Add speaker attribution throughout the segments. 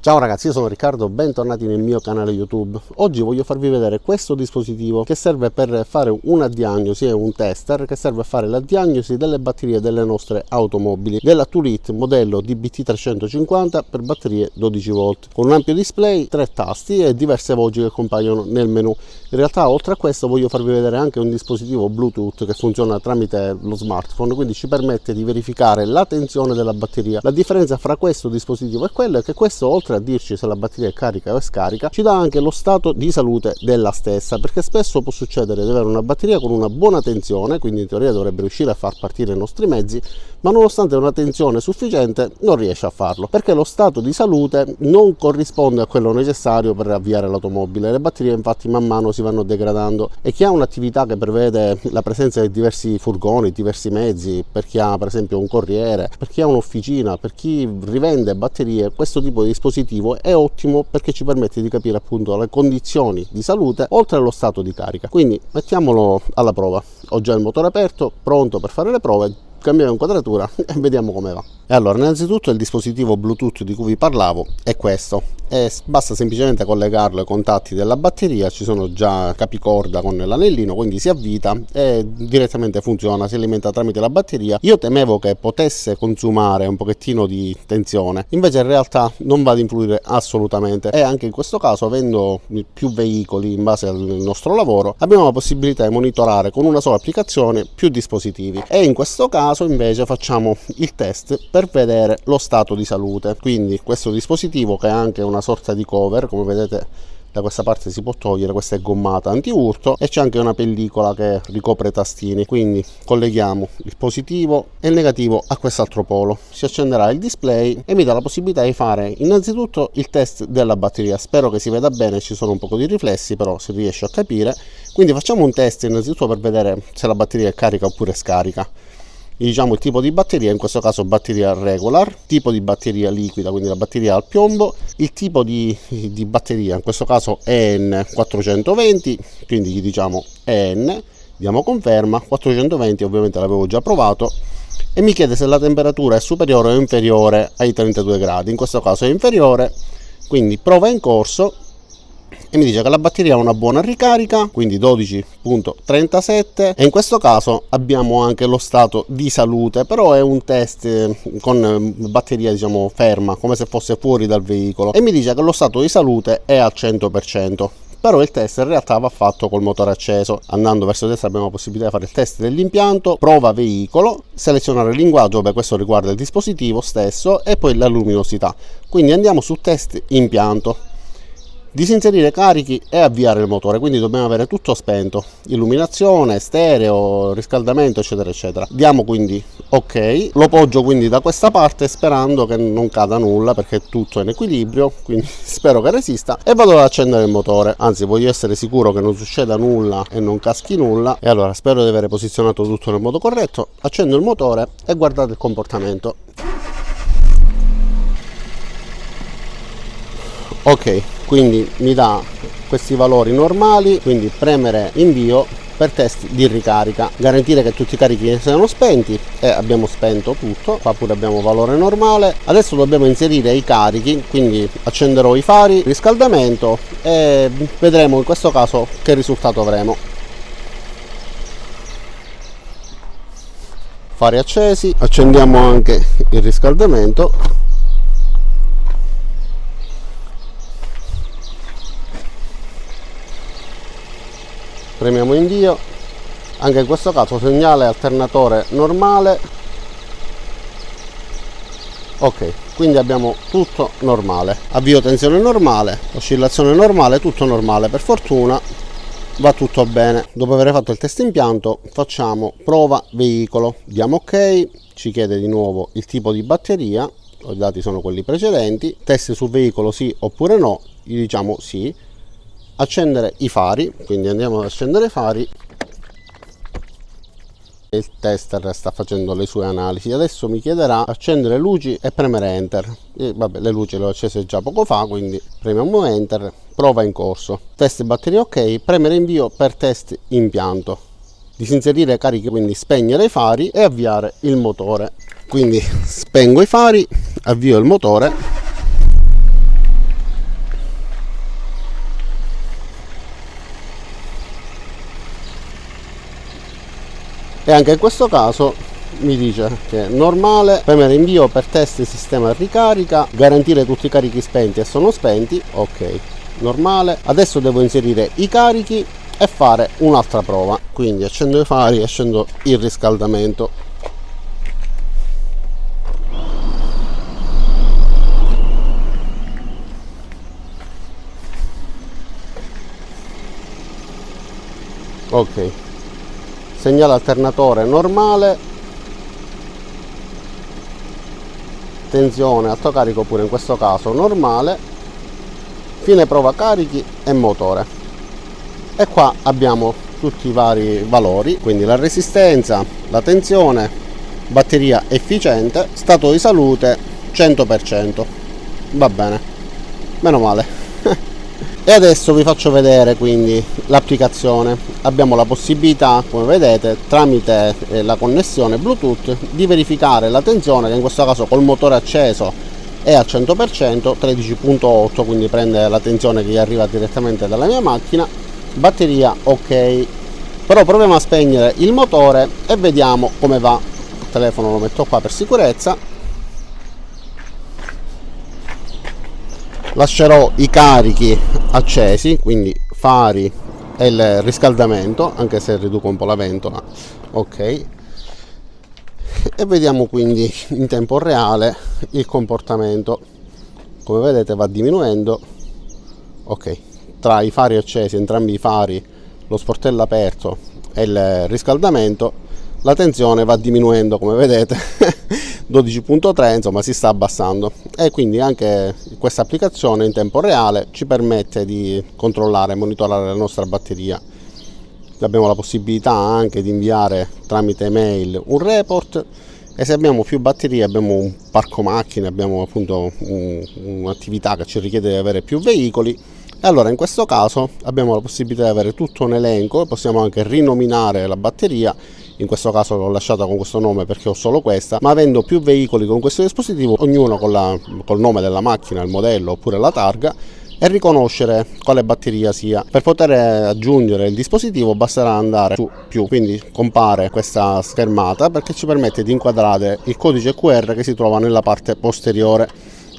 Speaker 1: Ciao ragazzi, io sono Riccardo, bentornati nel mio canale YouTube. Oggi voglio farvi vedere questo dispositivo che serve per fare una diagnosi, è un tester che serve a fare la diagnosi delle batterie delle nostre automobili, della Tulit modello DBT350 per batterie 12 volt, con un ampio display, 3 tasti e diverse voci che compaiono nel menu. In realtà oltre a questo voglio farvi vedere anche un dispositivo Bluetooth che funziona tramite lo smartphone, quindi ci permette di verificare la tensione della batteria. La differenza fra questo dispositivo e quello è che questo, oltre a dirci se la batteria è carica o è scarica, ci dà anche lo stato di salute della stessa, perché spesso può succedere di avere una batteria con una buona tensione, quindi in teoria dovrebbe riuscire a far partire i nostri mezzi, ma nonostante una tensione sufficiente non riesce a farlo, perché lo stato di salute non corrisponde a quello necessario per avviare l'automobile. Le batterie infatti man mano si vanno degradando, e chi ha un'attività che prevede la presenza di diversi furgoni, diversi mezzi, per chi ha per esempio un corriere, per chi ha un'officina, per chi rivende batterie, questo tipo di dispositivo è ottimo perché ci permette di capire appunto le condizioni di salute oltre allo stato di carica. Quindi mettiamolo alla prova. Ho già il motore aperto, pronto per fare le prove, cambiamo inquadratura e vediamo come va. E allora, innanzitutto il dispositivo Bluetooth di cui vi parlavo è questo, e basta semplicemente collegarlo ai contatti della batteria. Ci sono già capicorda con l'anellino, quindi si avvita e direttamente funziona, si alimenta tramite la batteria. Io temevo che potesse consumare un pochettino di tensione, invece in realtà non va ad influire assolutamente, e anche in questo caso, avendo più veicoli in base al nostro lavoro, abbiamo la possibilità di monitorare con una sola applicazione più dispositivi, e in questo caso invece facciamo il test per vedere lo stato di salute. Quindi questo dispositivo, che è anche una sorta di cover, come vedete da questa parte si può togliere, questa è gommata anti-urto e c'è anche una pellicola che ricopre i tastini. Quindi colleghiamo il positivo e il negativo a quest'altro polo, si accenderà il display e mi dà la possibilità di fare innanzitutto il test della batteria. Spero che si veda bene, ci sono un po' di riflessi, però si riesce a capire. Quindi facciamo un test innanzitutto per vedere se la batteria è carica oppure scarica. Diciamo il tipo di batteria, in questo caso batteria regular, tipo di batteria liquida, quindi la batteria al piombo, il tipo di batteria, in questo caso EN 420, quindi gli diciamo EN, diamo conferma. 420 ovviamente l'avevo già provato, e mi chiede se la temperatura è superiore o inferiore ai 32 gradi, in questo caso è inferiore, quindi prova in corso. E mi dice che la batteria ha una buona ricarica, quindi 12.37, e in questo caso abbiamo anche lo stato di salute, però è un test con batteria diciamo ferma, come se fosse fuori dal veicolo, e mi dice che lo stato di salute è al 100%. Però il test in realtà va fatto col motore acceso. Andando verso destra abbiamo la possibilità di fare il test dell'impianto, prova veicolo, selezionare il linguaggio, beh questo riguarda il dispositivo stesso, e poi la luminosità. Quindi andiamo su test impianto, disinserire carichi e avviare il motore, quindi dobbiamo avere tutto spento, illuminazione, stereo, riscaldamento eccetera eccetera. Diamo quindi ok, lo poggio quindi da questa parte sperando che non cada nulla, perché tutto è in equilibrio, quindi spero che resista, e vado ad accendere il motore, anzi voglio essere sicuro che non succeda nulla e non caschi nulla, e allora spero di aver posizionato tutto nel modo corretto. Accendo il motore e guardate il comportamento. Ok, quindi mi dà questi valori normali, quindi premere invio per test di ricarica, garantire che tutti i carichi siano spenti, e abbiamo spento tutto. Qua pure abbiamo valore normale. Adesso dobbiamo inserire i carichi, quindi accenderò i fari, riscaldamento, e vedremo in questo caso che risultato avremo. Fari accesi, accendiamo anche il riscaldamento. Premiamo invio, anche in questo caso segnale alternatore normale. Ok, quindi abbiamo tutto normale, avvio tensione normale, oscillazione normale, tutto normale, per fortuna va tutto bene. Dopo aver fatto il test impianto facciamo prova veicolo, diamo ok, ci chiede di nuovo il tipo di batteria, i dati sono quelli precedenti, test su veicolo sì oppure no, gli diciamo sì. Accendere i fari, quindi andiamo ad accendere i fari. Il tester sta facendo le sue analisi. Adesso mi chiederà accendere luci e premere enter. E vabbè, le luci le ho accese già poco fa, quindi premiamo enter. Prova in corso, test batteria ok, premere invio per test impianto, disinserire carichi, quindi spegnere i fari e avviare il motore. Quindi spengo i fari, avvio il motore. e anche in questo caso mi dice che è normale, premere invio per test sistema ricarica, garantire tutti i carichi spenti e sono spenti, ok, normale. Adesso devo inserire i carichi e fare un'altra prova, quindi accendo i fari e accendo il riscaldamento. Ok, segnale alternatore normale, tensione alto carico pure in questo caso normale, fine prova carichi e motore, e qua abbiamo tutti i vari valori, quindi la resistenza, la tensione, batteria efficiente, stato di salute 100%. Va bene, meno male. E adesso vi faccio vedere quindi l'applicazione. Abbiamo la possibilità, come vedete, tramite la connessione Bluetooth di verificare la tensione, che in questo caso col motore acceso è al 100%, 13.8, quindi prende la tensione che gli arriva direttamente dalla mia macchina. Batteria ok, però proviamo a spegnere il motore e vediamo come va. Il telefono lo metto qua per sicurezza. Lascerò i carichi accesi, quindi fari e il riscaldamento, anche se riduco un po' la ventola, ok, e vediamo quindi in tempo reale il comportamento. Come vedete va diminuendo, ok, tra i fari accesi, entrambi i fari, lo sportello aperto e il riscaldamento, la tensione va diminuendo, come vedete. 12.3, insomma si sta abbassando, e quindi anche questa applicazione in tempo reale ci permette di controllare e monitorare la nostra batteria. Abbiamo la possibilità anche di inviare tramite mail un report, e se abbiamo più batterie, abbiamo un parco macchine, abbiamo appunto un'attività che ci richiede di avere più veicoli, e allora in questo caso abbiamo la possibilità di avere tutto un elenco, e possiamo anche rinominare la batteria. In questo caso l'ho lasciata con questo nome perché ho solo questa, ma avendo più veicoli con questo dispositivo, ognuno col nome della macchina, il modello oppure la targa, e riconoscere quale batteria sia. Per poter aggiungere il dispositivo basterà andare su più, quindi compare questa schermata perché ci permette di inquadrare il codice QR che si trova nella parte posteriore.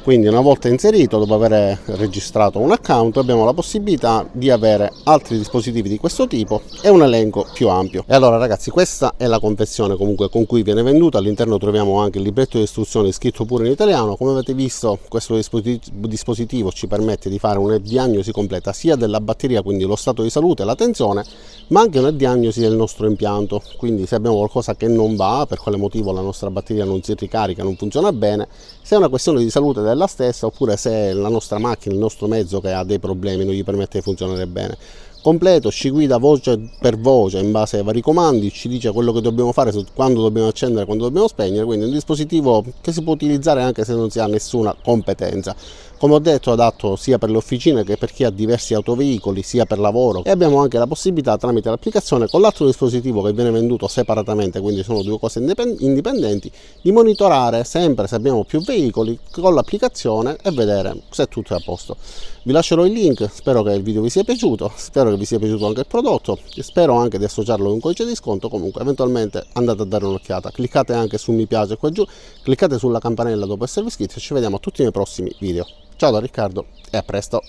Speaker 1: Quindi una volta inserito, dopo aver registrato un account, abbiamo la possibilità di avere altri dispositivi di questo tipo e un elenco più ampio. E allora ragazzi, questa è la confezione comunque con cui viene venduta. All'interno troviamo anche il libretto di istruzioni scritto pure in italiano. Come avete visto, questo dispositivo ci permette di fare una diagnosi completa sia della batteria, quindi lo stato di salute e la tensione, ma anche una diagnosi del nostro impianto. Quindi se abbiamo qualcosa che non va, per quale motivo la nostra batteria non si ricarica, non funziona bene, se è una questione di salute della stessa, oppure se la nostra macchina, il nostro mezzo che ha dei problemi, non gli permette di funzionare bene. Completo, ci guida voce per voce in base ai vari comandi, ci dice quello che dobbiamo fare, quando dobbiamo accendere, quando dobbiamo spegnere. Quindi è un dispositivo che si può utilizzare anche se non si ha nessuna competenza. Come ho detto, adatto sia per le officine che per chi ha diversi autoveicoli, sia per lavoro, e abbiamo anche la possibilità tramite l'applicazione con l'altro dispositivo che viene venduto separatamente, quindi sono due cose indipendenti, di monitorare sempre se abbiamo più veicoli con l'applicazione e vedere se tutto è a posto. Vi lascerò il link, spero che il video vi sia piaciuto, spero che vi sia piaciuto anche il prodotto, spero anche di associarlo con un codice di sconto. Comunque eventualmente andate a dare un'occhiata, cliccate anche su mi piace qua giù, cliccate sulla campanella dopo esservi iscritti, e ci vediamo a tutti nei prossimi video. Ciao da Riccardo e a presto!